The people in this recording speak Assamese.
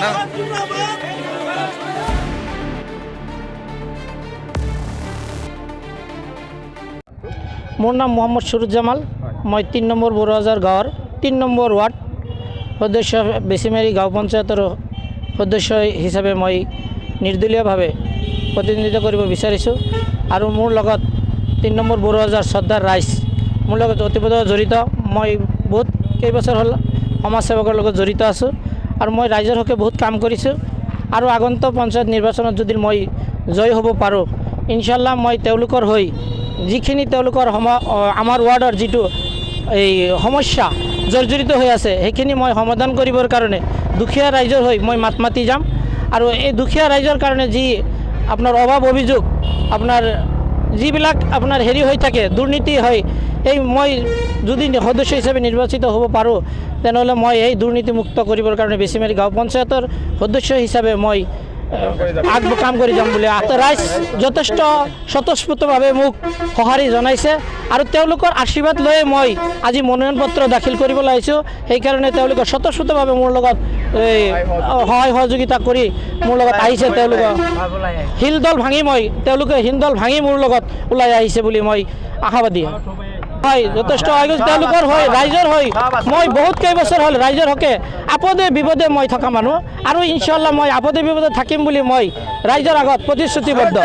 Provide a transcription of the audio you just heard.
না মোৰ নাম মোহাম্মদ সুৰুজ্জামাল। মই ৩ নম্বৰ বৰুৱাজাৰ গাঁৱৰ ৩ নম্বৰ ৱাৰ্ড সদস্য বেছিমাৰী গাঁও পঞ্চায়তৰ সদস্য হিচাপে মই নিৰ্দলীয়ভাৱে প্ৰতিনিধিত্ব কৰিব বিচাৰিছোঁ। আৰু মোৰ লগত ৩ নম্বৰ বৰুৱাজাৰ শ্ৰদ্ধাৰ ৰাইজ মোৰ লগত অতিপ্ৰত জড়িত। মই বহুত কেইবছৰ হ'ল সমাজসেৱকৰ লগত জড়িত আছোঁ আৰু মই ৰাইজৰ হকে বহুত কাম কৰিছোঁ। আৰু আগন্তুক পঞ্চায়ত নিৰ্বাচনত যদি মই জয় হ'ব পাৰোঁ, ইনশাল্লাহ মই তেওঁলোকৰ হৈ যিখিনি তেওঁলোকৰ আমাৰ ৱাৰ্ডৰ যিটো এই সমস্যা জৰ্জৰিত হৈ আছে সেইখিনি মই সমাধান কৰিবৰ কাৰণে দুখীয়া ৰাইজৰ হৈ মই মাত মাতি যাম। আৰু এই দুখীয়া ৰাইজৰ কাৰণে যি আপোনাৰ অভাৱ অভিযোগ আপোনাৰ যিবিলাক আপোনাৰ হেৰি হৈ থাকে দুৰ্নীতি হয়, এই মই যদি সদস্য হিচাপে নিৰ্বাচিত হ'ব পাৰোঁ তেনেহ'লে মই এই দুৰ্নীতিমুক্ত কৰিবৰ কাৰণে বেছিমাৰী গাঁও পঞ্চায়তৰ সদস্য হিচাপে মই কাম কৰি যাম বুলি ৰাইজ যথেষ্ট স্বতঃস্ফূৰ্তভাৱে মোক সঁহাৰি জনাইছে। আৰু তেওঁলোকৰ আশীৰ্বাদ লৈয়ে মই আজি মনোনয়ন পত্ৰ দাখিল কৰিবলৈ আহিছোঁ। সেইকাৰণে তেওঁলোকে স্বতঃস্ফূৰ্তভাৱে মোৰ লগত সহায় সহযোগিতা কৰি মোৰ লগত আহিছে। তেওঁলোকে শিলদল ভাঙি মোৰ লগত ওলাই আহিছে বুলি মই আশাবাদী হয়। যথেষ্ট তেওঁলোকৰ হৈ ৰাইজৰ হৈ মই বহুত কেইবছৰ হ'ল ৰাইজৰ হকে আপদে বিপদে মই থকা মানুহ আৰু ইনশাল্লাহ মই আপদে বিপদে থাকিম বুলি মই ৰাইজৰ আগত প্ৰতিশ্ৰুতিবদ্ধ।